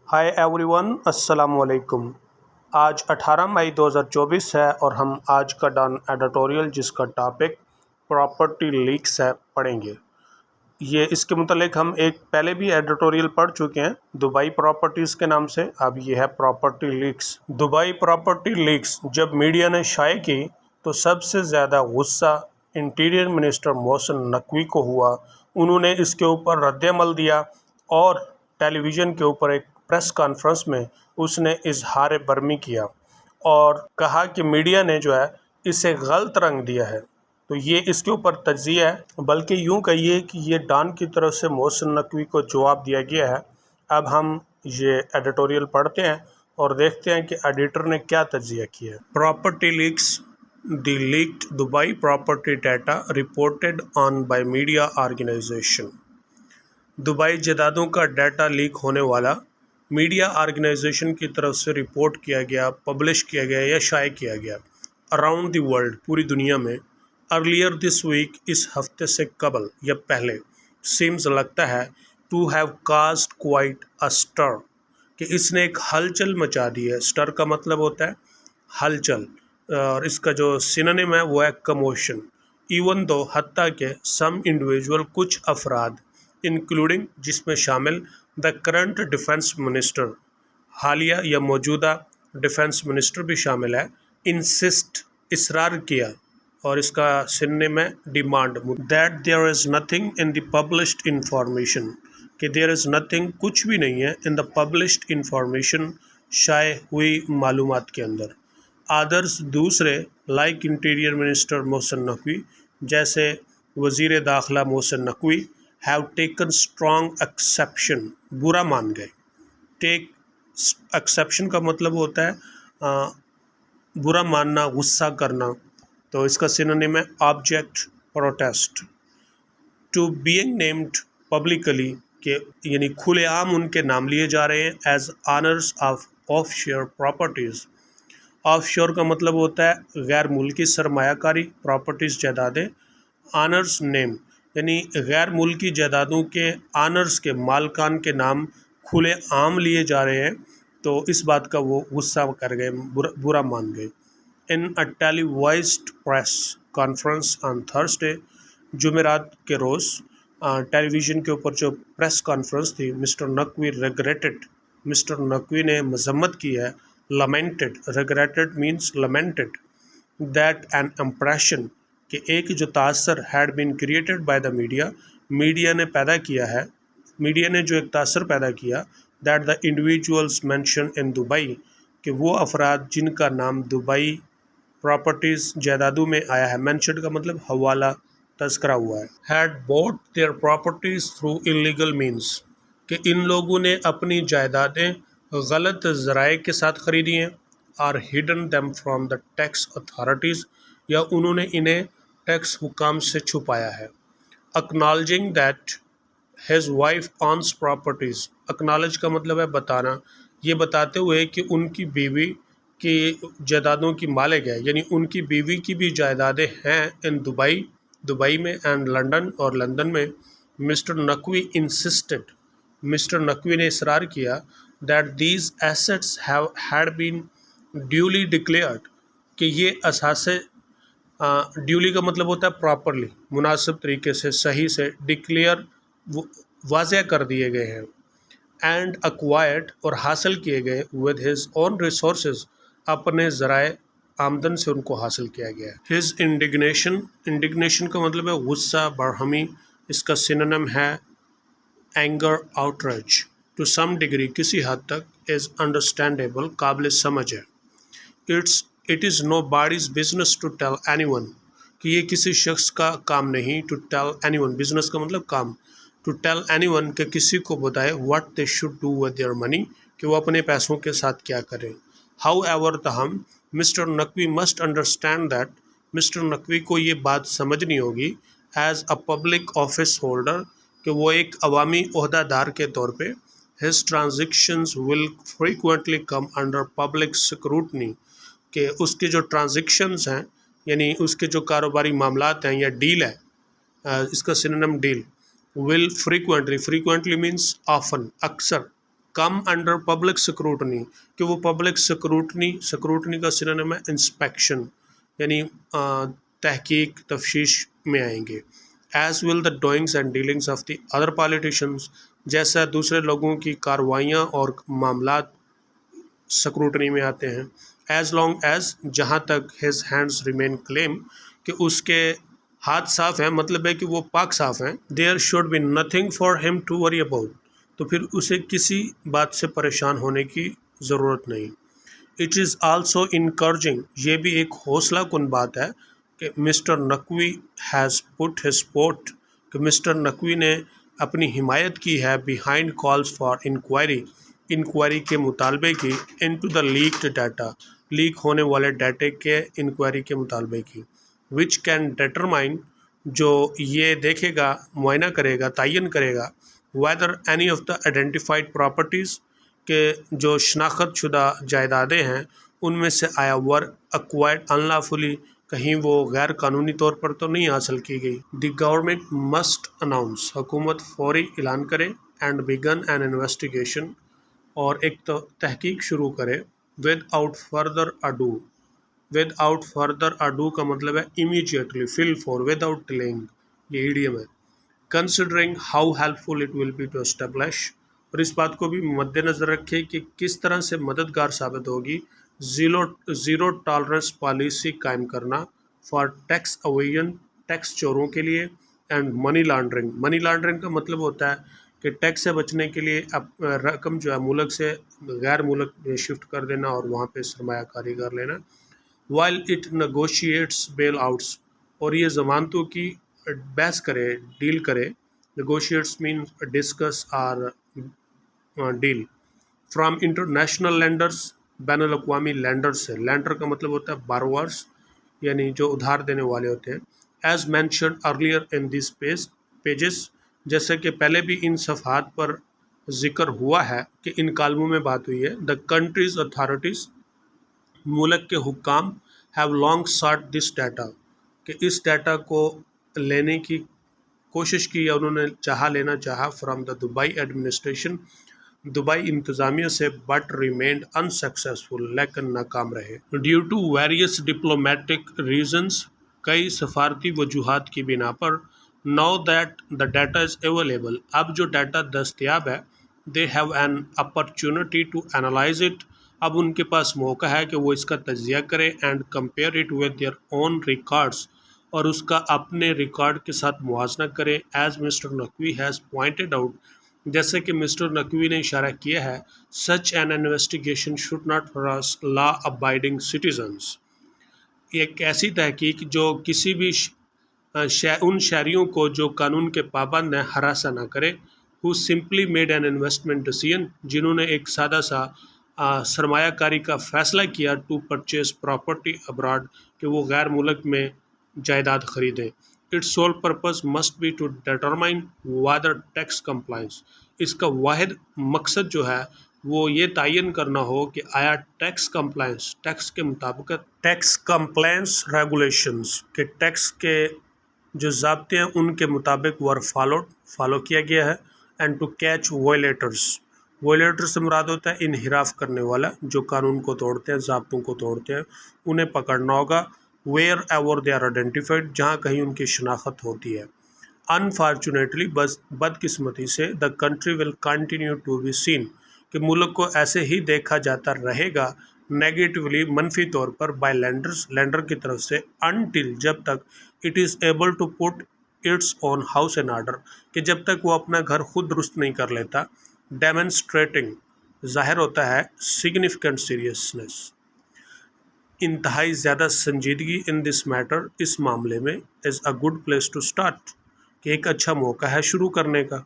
ہائے every one, السلام علیکم۔ آج 18 مئی 2024 ہے اور ہم آج کا ڈان ایڈیٹوریل جس کا ٹاپک پراپرٹی لیکس ہے پڑھیں گے۔ اس کے متعلق ہم ایک پہلے بھی ایڈیٹوریل پڑھ چکے ہیں دبئی پراپرٹیز کے نام سے، اب یہ ہے property leaks. Dubai property leaks جب میڈیا نے شائع کی تو سب سے زیادہ غصہ انٹیریئر منسٹر محسن نقوی کو ہوا۔ انہوں نے اس کے اوپر رد عمل دیا اور ٹیلی ویژن کے اوپر ایک پریس کانفرنس میں اس نے اظہار برہمی کیا اور کہا کہ میڈیا نے جو ہے اسے غلط رنگ دیا ہے۔ تو یہ اس کے اوپر تجزیہ ہے، بلکہ یوں کہیے کہ یہ ڈان کی طرف سے محسن نقوی کو جواب دیا گیا ہے۔ اب ہم یہ ایڈیٹوریل پڑھتے ہیں اور دیکھتے ہیں کہ ایڈیٹر نے کیا تجزیہ کیا ہے۔ Property leaks, the leaked Dubai property data reported on by media organisation. Dubai جائیدادوں کا ڈیٹا لیک ہونے والا میڈیا آرگنائزیشن کی طرف سے رپورٹ کیا گیا، پبلش کیا گیا یا شائع کیا گیا اراؤنڈ دی ورلڈ، پوری دنیا میں۔ ارلیئر دس ویک، اس ہفتے سے قبل یا پہلے، سیمز لگتا ہے، to have caused quite a stir, کہ اس نے ایک ہلچل مچا دی ہے۔ سٹر کا مطلب ہوتا ہے ہلچل، اور اس کا جو سینونیم ہے وہ ہے کموشن۔ ایون دو، حتیٰ کہ سم انڈیویجول، کچھ افراد، انکلوڈنگ، جس میں شامل دا کرنٹ ڈیفنس منسٹر، حالیہ یا موجودہ ڈیفنس منسٹر بھی شامل ہے، انسسٹ، اصرار کیا، اور اس کا سینونیم ہے demand, that there is nothing in the published information, کہ دیر از نتھنگ، کچھ بھی نہیں ہے، ان دا پبلشڈ انفارمیشن، شائع ہوئی معلومات کے اندر۔ ادرس، دوسرے، like interior minister Mohsin Naqvi, جیسے وزیر داخلہ Mohsin Naqvi, have taken strong exception, برا مان گئے۔ ٹیک ایکسیپشن کا مطلب ہوتا ہے برا ماننا، غصہ کرنا، تو اس کا سینونیم ہے object protest. To being named publicly, کہ یعنی کھلے عام ان کے نام لیے جا رہے ہیں، ایز آنرز آف آف شور پراپرٹیز۔ آف شور کا مطلب ہوتا ہے غیر ملکی سرمایہ کاری، پراپرٹیز جائیدادیں، آنرز نیم، یعنی غیر ملکی جائیدادوں کے آنرز کے مالکان کے نام کھلے عام لیے جا رہے ہیں، تو اس بات کا وہ غصہ کر گئے، برا مان گئے۔ In a televised press conference on Thursday, جمعرات کے روز ٹیلی ویژن کے اوپر جو پریس کانفرنس تھی، mister Naqvi regretted, mister Naqvi نے مذمت کی ہے، lamented, regretted means lamented, that an impression, کہ ایک جو تاثر had been created by the media, media نے پیدا کیا ہے، میڈیا نے جو ایک تاثر پیدا کیا، that the individuals mention in Dubai, کہ وہ افراد جن کا نام دبئی پراپرٹیز جائیدادوں میں آیا ہے، مینشن کا مطلب حوالہ، تذکرہ ہوا ہے، had bought their properties through illegal means, کہ ان لوگوں نے اپنی جائیدادیں غلط ذرائع کے ساتھ خریدی ہیں، اور hidden them from the tax authorities, یا انہوں نے انہیں ٹیکس حکام سے چھپایا ہے۔ Acknowledging that his wife owns properties, acknowledge کا مطلب ہے بتانا، یہ بتاتے ہوئے کہ ان کی بیوی کی جائیدادوں کی مالک ہے، یعنی ان کی بیوی کی بھی جائیدادیں ہیں ان دبئی میں، اینڈ لنڈن، اور لندن میں۔ Mister Naqvi insisted, mister Naqvi نے اصرار کیا، that these assets have had been duly declared, کہ یہ اثاثے، ڈیولی کا مطلب ہوتا ہے پراپرلی، مناسب طریقے سے، صحیح سے، ڈکلیئر واضح کر دیے گئے ہیں، اینڈ ایکوائرڈ، اور حاصل کیے گئے، ود ہز اون ریسورسز، اپنے ذرائع آمدن سے ان کو حاصل کیا گیا ہے۔ ہز انڈگنیشن، انڈگنیشن کا مطلب ہے غصہ، برہمی، اس کا سینونیم ہے anger, outrage. To some degree, کسی حد تک، از انڈرسٹینڈیبل، قابل سمجھ ہے۔ It is nobody's business to tell anyone, کہ یہ کسی شخص کا کام نہیں، to tell anyone, business کا مطلب کام، ٹو ٹیل اینی ون، کہ کسی کو بتائے، what they should do with their money, کہ وہ اپنے پیسوں کے ساتھ کیا کریں۔ ہاؤ ایور، تاہم، Mr Naqvi must understand that, mister Naqvi کو یہ بات سمجھنی ہوگی، as a public office holder, کہ وہ ایک عوامی عہدہ دار کے طور پہ، his transactions will frequently come under public scrutiny, کہ اس کے جو ٹرانزیکشنز ہیں، یعنی اس کے جو کاروباری معاملات ہیں یا ڈیل ہے، اس کا synonym deal, will frequently, frequently means often, اکثر، कम अंडर पब्लिक स्क्रूटनी, कि वो पब्लिक स्क्रूटनी का सिनोनिम है इंस्पेक्शन, यानी तहकीक तफ्तीश में आएंगे। As will the doings and dealings of the other politicians, जैसा दूसरे लोगों की कार्रवाइयाँ और मामलात स्क्रूटनी में आते हैं। एज लॉन्ग एज, जहाँ तक हिज हैंड्स रिमेन क्लेम, कि उसके हाथ साफ हैं, मतलब है कि वो पाक साफ हैं। There should be nothing for him to worry about, तो फिर उसे किसी बात से परेशान होने की ज़रूरत नहीं। इट इज़ आल्सो इनकरेजिंग, ये भी एक हौसला कुन बात है कि Mr Naqvi has put his support, कि मिस्टर नकवी ने अपनी हिमायत की है बिहाइंड कॉल्स फॉर इंक्वायरी के मुतालबे की, into the leaked data, leak होने वाले डाटे के इंक्वायरी के मुतालबे की, विच कैन डिटरमाइन, जो ये देखेगा, मुआयना करेगा, तयन करेगा, whether any of the identified properties, के जो शनाख्त शुदा जायदादें हैं उनमें से आया वर एक्वायर्ड अनलॉफुली, कहीं वो गैर कानूनी तौर पर तो नहीं हासिल की गई। द गवर्नमेंट मस्ट अनाउंस, हुकूमत फौरी ऐलान करे, एंड बिगन एन इन्वेस्टिगेशन, और एक तो तहकीक शुरू करे, without further ado, without further ado का मतलब है immediately, fill for, without delaying, ये ईडियम है। Considering how helpful it will be to establish, और इस बात को भी मद्देनज़र रखें कि किस तरह से मददगार साबित होगी ज़ीरो टॉलरेंस पॉलिसी कायम करना फॉर टैक्स अवेजन, टैक्स चोरों के लिए, and money laundering. Money laundering का मतलब होता है कि टैक्स से बचने के लिए रकम जो है मुल्क से गैर मुल्क में शिफ्ट कर देना और वहाँ पे सरमायाकारी कर लेना। While it negotiates bailouts, और ये ज़मानतों की बहस करे, डील करे। Negotiates mean discuss or deal from international lenders, बैनुल अक़वामी लेंडर से, लेंडर का मतलब होता है बारोवर्स, यानी जो उधार देने वाले होते हैं। As mentioned earlier in this pages, जैसे कि पहले भी इन सफ़हात पर ज़िक्र हुआ है कि इन कालमों में बात हुई है। द कंट्रीज़ अथॉरिटीज़, मुल्क के हुक्काम, हैव लॉन्ग साट दिस डाटा, कि इस डाटा को लेने की कोशिश की या उन्होंने लेना चाहा from the Dubai administration, Dubai इंतज़ामिया से, बट रिमेंड अनसक्सेसफुल, लेकिन नाकाम रहे। Due to various diplomatic reasons, कई सफारती वजूहात की बिना पर, now that the data is available, अब जो डाटा दस्तयाब है, they have an opportunity to analyse it, अब उनके पास मौका है कि वो इसका तज्जिया करें, and compare it with their own records, और उसका अपने रिकॉर्ड के साथ मुआजना करें। As Mr Naqvi has pointed out, जैसे कि मिस्टर नकवी ने इशारा किया है, such an investigation should not harass law abiding citizens, एक ऐसी तहकीक जो किसी भी उन शहरियों को जो कानून के पाबंद हैं हरासा ना करे। Who simply made an investment decision, जिन्होंने एक सादा सा सरमायाकारी का फ़ैसला किया, टू परचेज प्रॉपर्टी अब्रॉड, कि वो गैर मुल्क में जायदाद ख़रीदें। Its sole purpose must be to determine whether tax compliance, इसका वाहिद मकसद जो है वो ये तयन करना हो कि आया टैक्स कंप्लाइंस, टैक्स के मुताबिक, टैक्स कंप्लाइंस रेगुलेशंस, के टैक्स के जो ज़ाब्ते हैं उनके मुताबिक वर फॉलो किया गया है। And to catch violators, violator से मुराद होता है इनहिराफ करने वाला, जो कानून को तोड़ते हैं, ज़ाब्तों को तोड़ते हैं, उन्हें पकड़ना होगा। Wherever they are identified, जहाँ कहीं उनकी शनाख्त होती है। अनफॉर्चुनेटली, बदकिस्मती से, the country will continue to be seen, कि मुल्क को ऐसे ही देखा जाता रहेगा नेगेटिवली, मनफी तौर पर, बाय लेंडर्स, लेंडर की तरफ से, अनटिल, जब तक, it is able to put its own house in order, कि जब तक वो अपना घर खुद दुरुस्त नहीं कर लेता। डेमोन्स्ट्रेटिंग, ज़ाहिर होता है सिग्निफिकेंट सीरियसनेस, इंतहाई ज़्यादा संजीदगी, इन दिस मैटर, इस मामले में, is a good place to start, कि एक अच्छा मौका है शुरू करने का।